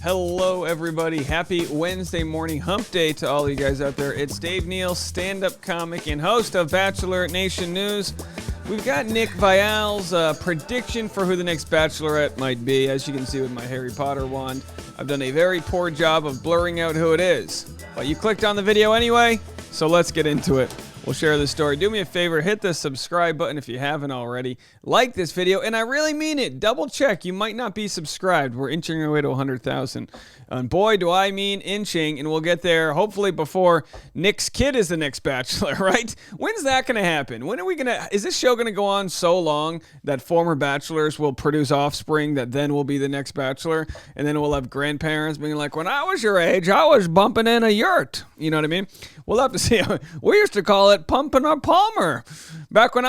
Hello, everybody. Happy Wednesday morning hump day to all you guys out there. It's Dave Neal, stand-up comic and host of Bachelor Nation News. We've got Nick Viall's prediction for who the next Bachelorette might be. As you can see with my Harry Potter wand, I've done a very poor job of blurring out who it is. But you clicked on the video anyway, so let's get into it. We'll share the story. Do me a favor, hit the subscribe button if you haven't already. Like this video, and I really mean it. Double check. You might not be subscribed. We're inching our way to 100,000. And boy, do I mean inching, and we'll get there hopefully before Nick's kid is the next Bachelor, right? When's that going to happen? When are we going to... Is this show going to go on so long that former Bachelors will produce offspring that then will be the next Bachelor? And then we'll have grandparents being like, when I was your age, I was bumping in a yurt. You know what I mean? We'll have to see. We used to call it pumping a Palmer. Back when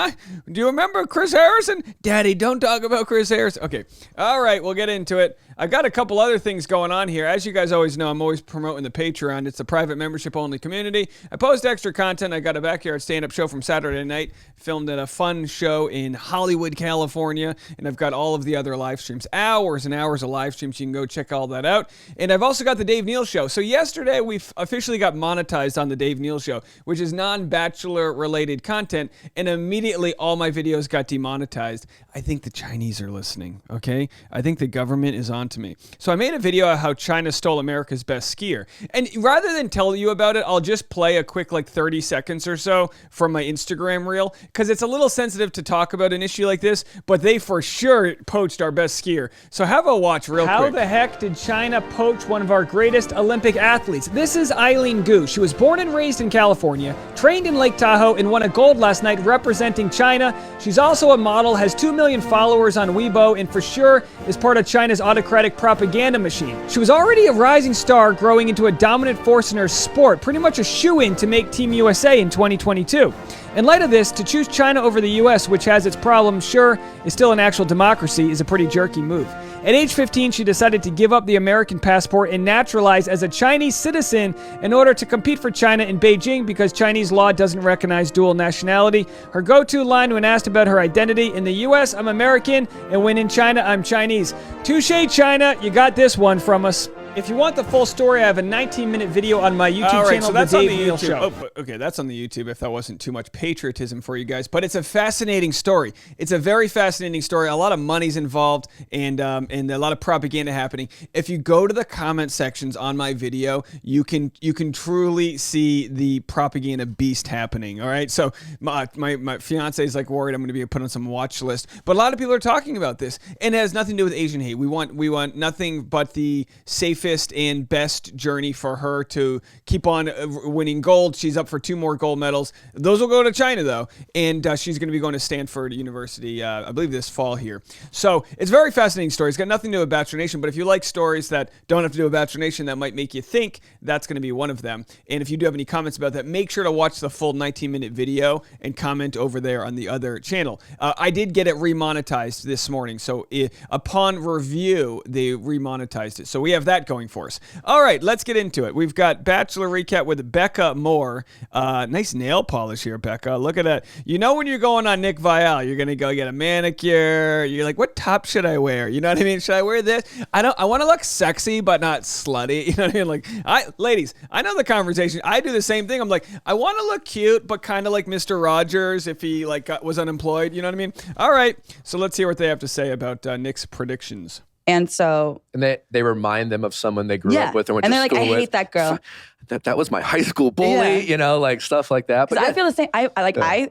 do you remember Chris Harrison? Daddy, don't talk about Chris Harrison. Okay. All right, we'll get into it. I've got a couple other things going on here. As you guys always know, I'm always promoting the Patreon. It's a private membership-only community. I post extra content. I got a backyard stand-up show from Saturday night, filmed at a fun show in Hollywood, California, and I've got all of the other live streams, hours and hours of live streams. You can go check all that out. And I've also got the Dave Neal Show. So yesterday, we officially got monetized on the Dave Neal Show, which is non-Bachelor-related content, and immediately all my videos got demonetized. I think the Chinese are listening, okay? I think the government is on to me. So I made a video of how China stole America's best skier. And rather than tell you about it, I'll just play a quick 30 seconds or so from my Instagram reel, because it's a little sensitive to talk about an issue like this, but they for sure poached our best skier. So have a watch real quick. How the heck did China poach one of our greatest Olympic athletes? This is Eileen Gu. She was born and raised in California, trained in Lake Tahoe, and won a gold last night representing China. She's also a model, has 2 million followers on Weibo, and for sure is part of China's autocratic propaganda machine. She was already a rising star, growing into a dominant force in her sport, pretty much a shoo-in to make Team USA in 2022. In light of this, to choose China over the US, which has its problems, sure, is still an actual democracy, is a pretty jerky move. At age 15, she decided to give up the American passport and naturalize as a Chinese citizen in order to compete for China in Beijing because Chinese law doesn't recognize dual nationality. Her go-to line when asked about her identity: in the US, I'm American, and when in China, I'm Chinese. Touché, China, you got this one from us. If you want the full story, I have a 19-minute video on my YouTube channel, so that's The Dave Neal Show. Oh, okay, that's on the YouTube if that wasn't too much patriotism for you guys. But it's a fascinating story. It's a very fascinating story. A lot of money's involved and a lot of propaganda happening. If you go to the comment sections on my video, you can truly see the propaganda beast happening, all right? So my fiance is worried I'm going to be put on some watch list. But a lot of people are talking about this, and it has nothing to do with Asian hate. We want nothing but the safest and best journey for her to keep on winning gold. She's up for 2 more gold medals. Those will go to China, though, and she's going to be going to Stanford University, I believe, this fall here. So it's a very fascinating story. It's got nothing to do with Bachelor Nation, but if you like stories that don't have to do with Bachelor Nation that might make you think, that's going to be one of them. And if you do have any comments about that, make sure to watch the full 19-minute video and comment over there on the other channel. I did get it remonetized this morning, so upon review, they remonetized it. So we have that going for us. All right, let's get into it. We've got Bachelor Recap with Becca Moore. Nice nail polish here, Becca. Look at that. You know when you're going on Nick Viall, you're going to go get a manicure. You're like, what top should I wear? You know what I mean? Should I wear this? I want to look sexy, but not slutty. You know what I mean? Ladies, I know the conversation. I do the same thing. I'm like, I want to look cute, but kind of like Mr. Rogers if he was unemployed. You know what I mean? All right, so let's hear what they have to say about Nick's predictions. And so... And they remind them of someone they grew up with or went to school with. And they're like, I hate that girl. That was my high school bully, stuff like that. But I feel the same. I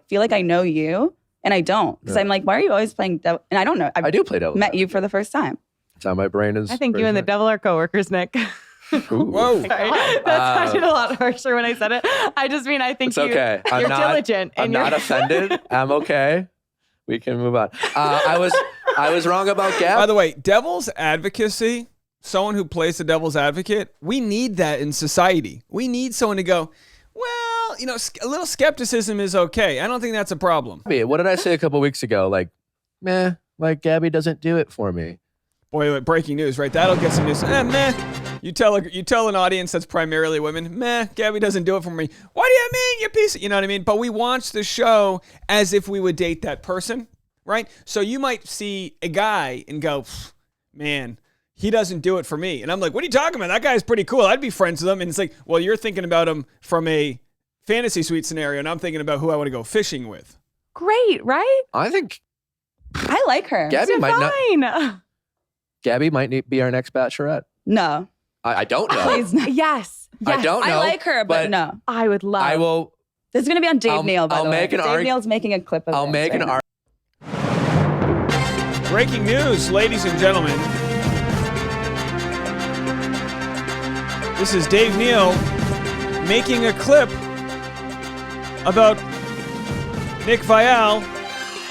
feel like I know you, and I don't. Because I'm like, why are you always playing devil? And I don't know. I do play devil. Met you for the first time. That's how my brain is. I think you and the devil are coworkers, Nick. Whoa. Sorry. That sounded a lot harsher when I said it. I just mean, I think it's okay. you're diligent. I'm not offended. I'm okay. We can move on. I was wrong about Gab. By the way, devil's advocacy, someone who plays the devil's advocate, we need that in society. We need someone to go, well, a little skepticism is okay. I don't think that's a problem. What did I say a couple weeks ago? Gabby doesn't do it for me. Boy, breaking news, right? That'll get some news. Meh. You tell an audience that's primarily women, meh, Gabby doesn't do it for me. What do you mean, you piece of... You know what I mean? But we watch the show as if we would date that person, right? So you might see a guy and go, man, he doesn't do it for me. And I'm like, what are you talking about? That guy's pretty cool. I'd be friends with him. And it's like, well, you're thinking about him from a fantasy suite scenario, and I'm thinking about who I want to go fishing with. Great, right? I think I like her. Gabby might not. Fine. Gabby might be our next Bachelorette. No. I don't know. Please no. Yes. I don't know. I like her, but no. I would love. I will. This is going to be on Dave Neal, by I'll the way. make an Dave Neal's making a clip of I'll this make right an now. Breaking news, ladies and gentlemen. This is Dave Neal making a clip about Nick Viall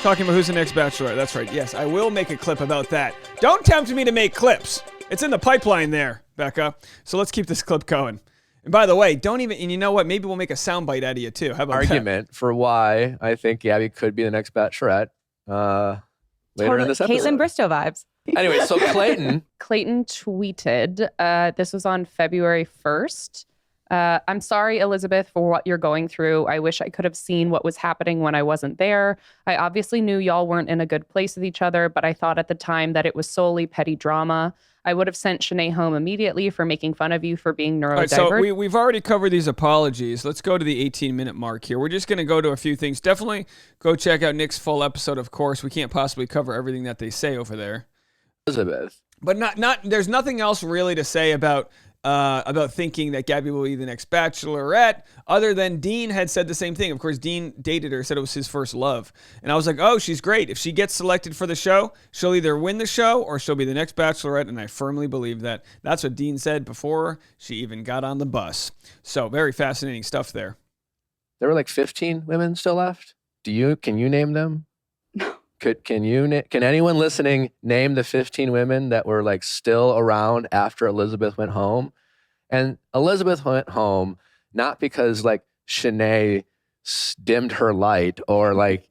talking about who's the next Bachelorette. That's right. Yes, I will make a clip about that. Don't tempt me to make clips. It's in the pipeline there, Becca. So let's keep this clip going. And by the way, don't even, and you know what? Maybe we'll make a soundbite out of you too. How about argument for why I think Gabby could be the next Bachelorette later in this episode. Caitlin Bristow vibes. Anyway, so Clayton tweeted, this was on February 1st. I'm sorry, Elizabeth, for what you're going through. I wish I could have seen what was happening when I wasn't there. I obviously knew y'all weren't in a good place with each other, but I thought at the time that it was solely petty drama. I would have sent Shanae home immediately for making fun of you for being neurodivergent. All right, so we've already covered these apologies. Let's go to the 18-minute mark here. We're just going to go to a few things. Definitely go check out Nick's full episode, of course. We can't possibly cover everything that they say over there. Elizabeth. But there's nothing else really to say about thinking that Gabby will be the next Bachelorette, other than Dean had said the same thing. Of course, Dean dated her, said it was his first love. And I was like, oh, she's great. If she gets selected for the show, she'll either win the show or she'll be the next Bachelorette. And I firmly believe that. That's what Dean said before she even got on the bus. So very fascinating stuff there. There were like 15 women still left. Can you name them? Can anyone listening name the 15 women that were like still around after Elizabeth went home? And Elizabeth went home not because like Shanae dimmed her light or like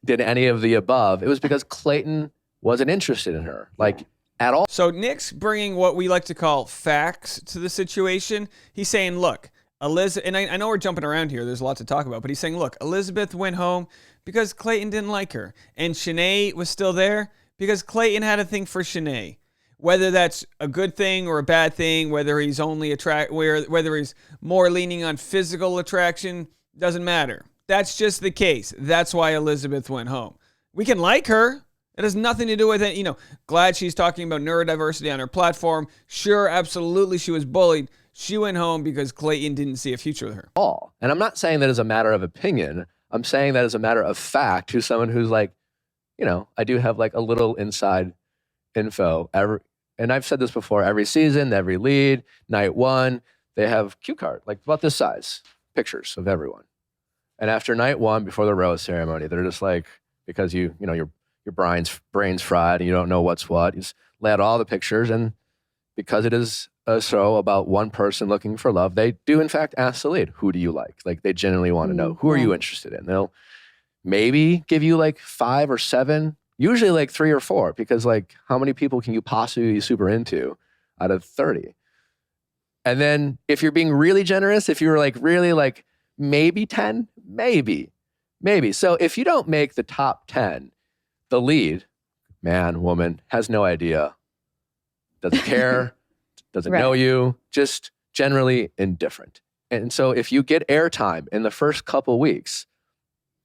did any of the above. It was because Clayton wasn't interested in her like at all. So Nick's bringing what we like to call facts to the situation. He's saying, look, Elizabeth, and I know we're jumping around here. There's a lot to talk about, but he's saying, look, Elizabeth went home because Clayton didn't like her. And Shanae was still there because Clayton had a thing for Shanae. Whether that's a good thing or a bad thing, whether he's only whether he's more leaning on physical attraction, doesn't matter. That's just the case. That's why Elizabeth went home. We can like her. It has nothing to do with it. Glad she's talking about neurodiversity on her platform. Sure, absolutely, she was bullied. She went home because Clayton didn't see a future with her. And I'm not saying that as a matter of opinion. I'm saying that as a matter of fact, who's someone who's like, I do have like a little inside info. And I've said this before, every season, every lead, night one, they have cue card, like about this size, pictures of everyone. And after night one, before the rose ceremony, they're just like, because your brain's fried and you don't know what's what, you just lay out all the pictures. And because it is a show about one person looking for love, they do in fact ask the lead, who do you like? Like they genuinely want to know, who are you interested in? They'll maybe give you like 5 or 7, usually like 3 or 4, because like how many people can you possibly be super into out of 30? And then if you're being really generous, if you're like really like maybe 10, maybe. So if you don't make the top 10, the lead, man, woman, has no idea, doesn't care, doesn't know you, just generally indifferent. And so if you get airtime in the first couple weeks,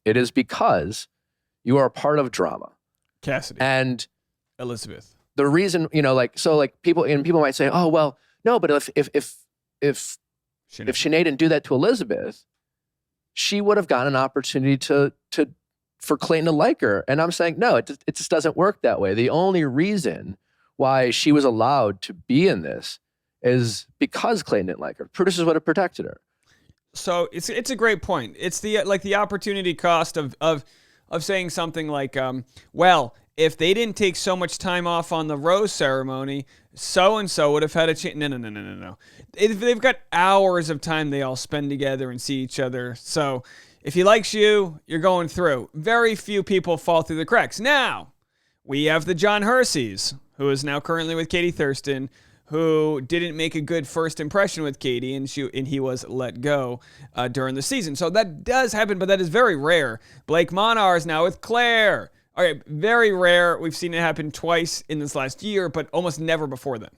it is because you are a part of drama. Cassidy. And Elizabeth. The reason, people might say, oh, well, no, but if Shanae didn't do that to Elizabeth, she would have gotten an opportunity for Clayton to like her. And I'm saying, no, it just doesn't work that way. The only reason why she was allowed to be in this is because Clayton didn't like her. Producers would have protected her. So it's a great point. It's the opportunity cost of saying something like, well, if they didn't take so much time off on the rose ceremony, so-and-so would have had a chance. No. They've got hours of time they all spend together and see each other. So if he likes you, you're going through. Very few people fall through the cracks. Now, we have the John Herseys, who is now currently with Katie Thurston, who didn't make a good first impression with Katie, and he was let go during the season. So that does happen, but that is very rare. Blake Monar is now with Claire. All right, very rare. We've seen it happen twice in this last year, but almost never before then.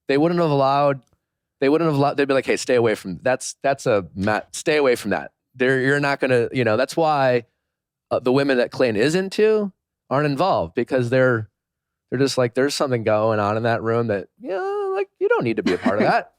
They wouldn't have allowed. They'd be like, hey, stay away from stay away from that. You're not gonna, that's why the women that Clayton is into aren't involved, because they're just like, there's something going on in that room that, like, you don't need to be a part of that,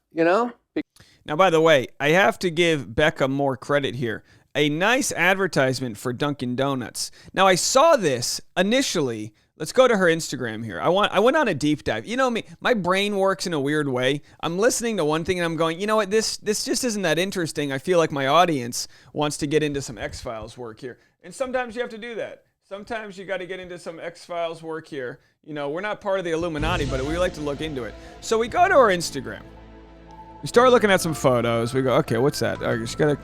Now, by the way, I have to give Becca more credit here. A nice advertisement for Dunkin Donuts. Now, I saw this initially. Let's go to her Instagram here. I went on a deep dive. You know me, my brain works in a weird way. I'm listening to one thing and I'm going, you know what, this just isn't that interesting. I feel like my audience wants to get into some X-Files work here. And sometimes you have to do that. Sometimes you got to get into some X-Files work here. We're not part of the Illuminati, but we like to look into it. So we go to her Instagram. We start looking at some photos. We go, okay, what's that? She's got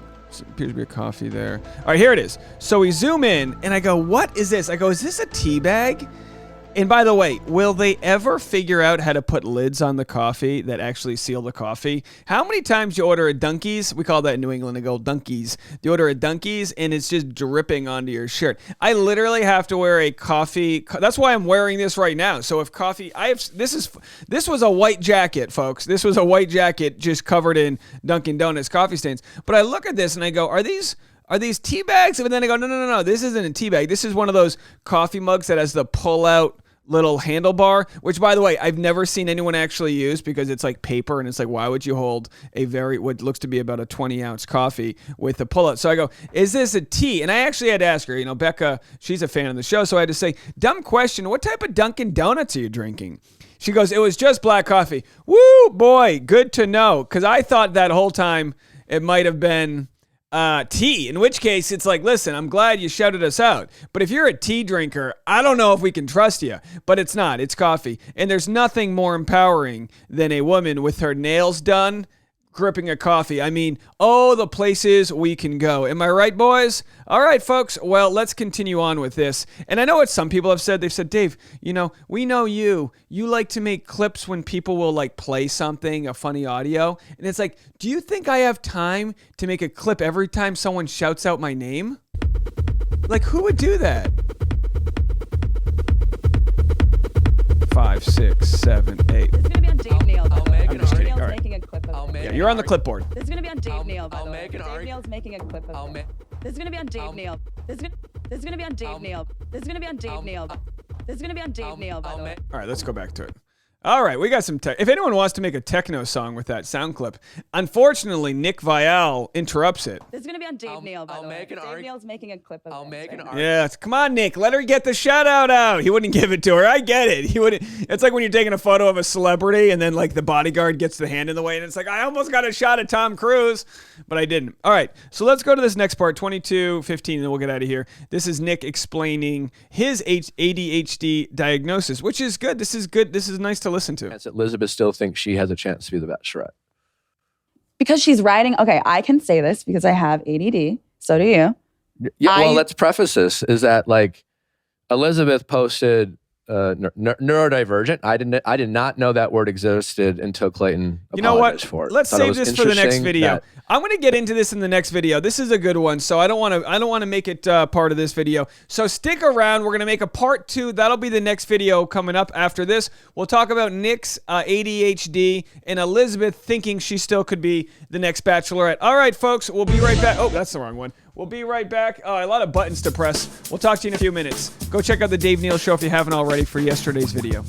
appears to be a coffee there. All right, here it is. So we zoom in, and I go, what is this? I go, is this a tea bag? And by the way, will they ever figure out how to put lids on the coffee that actually seal the coffee? How many times you order a Dunkies? We call that in New England, they go Dunkies. You order a Dunkies, and it's just dripping onto your shirt. I literally have to wear a coffee. That's why I'm wearing this right now. So if coffee, this was a white jacket, folks. This was a white jacket just covered in Dunkin Donuts coffee stains. But I look at this, and I go, are these tea bags? And then I go, no, this isn't a tea bag. This is one of those coffee mugs that has the pull-out little handlebar, which, by the way, I've never seen anyone actually use, because it's like paper, and it's like, why would you hold what looks to be about a 20-ounce coffee with a pull-out? So I go, is this a tea? And I actually had to ask her, Becca, she's a fan of the show, so I had to say, dumb question, what type of Dunkin' Donuts are you drinking? She goes, it was just black coffee. Woo, boy, good to know, because I thought that whole time it might have been tea, in which case it's like, listen, I'm glad you shouted us out, but if you're a tea drinker, I don't know if we can trust you. But it's not, it's coffee. And there's nothing more empowering than a woman with her nails done gripping a coffee. I mean, the places we can go. Am I right, boys? All right, folks. Well, let's continue on with this. And I know what some people have said. They've said, Dave, we know you like to make clips when people will like play something, a funny audio. And it's like, do you think I have time to make a clip every time someone shouts out my name? Like, who would do that? 5, 6, 7, 8. This is gonna be on Dave Neal. I'm just kidding. Neal's All right. making a clip of it. Yeah, you're on the clipboard. This is gonna be on Dave Neal. By I'll the way. make an Dave arg- Neal's making a clip of it. This is gonna be on Dave Neal. This is gonna be on Dave Neal. This is gonna be on Dave Neal. This is gonna be on Dave Neal. By the way. All right, let's go back to it. All right, we got some tech. If anyone wants to make a techno song with that sound clip, unfortunately, Nick Viall interrupts it. This is gonna be on Dave Neal. By the way. Dave arg- Neal's making a clip of it. Yeah, come on, Nick. Let her get the shout out. He wouldn't give it to her. I get it. He wouldn't. It's like when you're taking a photo of a celebrity and then like the bodyguard gets the hand in the way and it's like, I almost got a shot at Tom Cruise, but I didn't. All right, so let's go to this next part, 22:15, and then we'll get out of here. This is Nick explaining his ADHD diagnosis, which is good. This is good. This is nice to listen to. Elizabeth still thinks she has a chance to be the Bachelorette. Because she's riding. Okay, I can say this because I have ADD. So do you. Yeah, well, let's preface this, is that like Elizabeth posted neurodivergent. I did not know that word existed until Clayton apologized for it. Let's save this for the next video. I'm going to get into this in the next video. This is a good one, so I don't want to make it part of this video. So stick around. We're going to make a part 2. That'll be the next video coming up after this. We'll talk about Nick's ADHD and Elizabeth thinking she still could be the next Bachelorette. All right, folks, we'll be right back. Oh, that's the wrong one. We'll be right back. A lot of buttons to press. We'll talk to you in a few minutes. Go check out the Dave Neal Show if you haven't already for yesterday's video.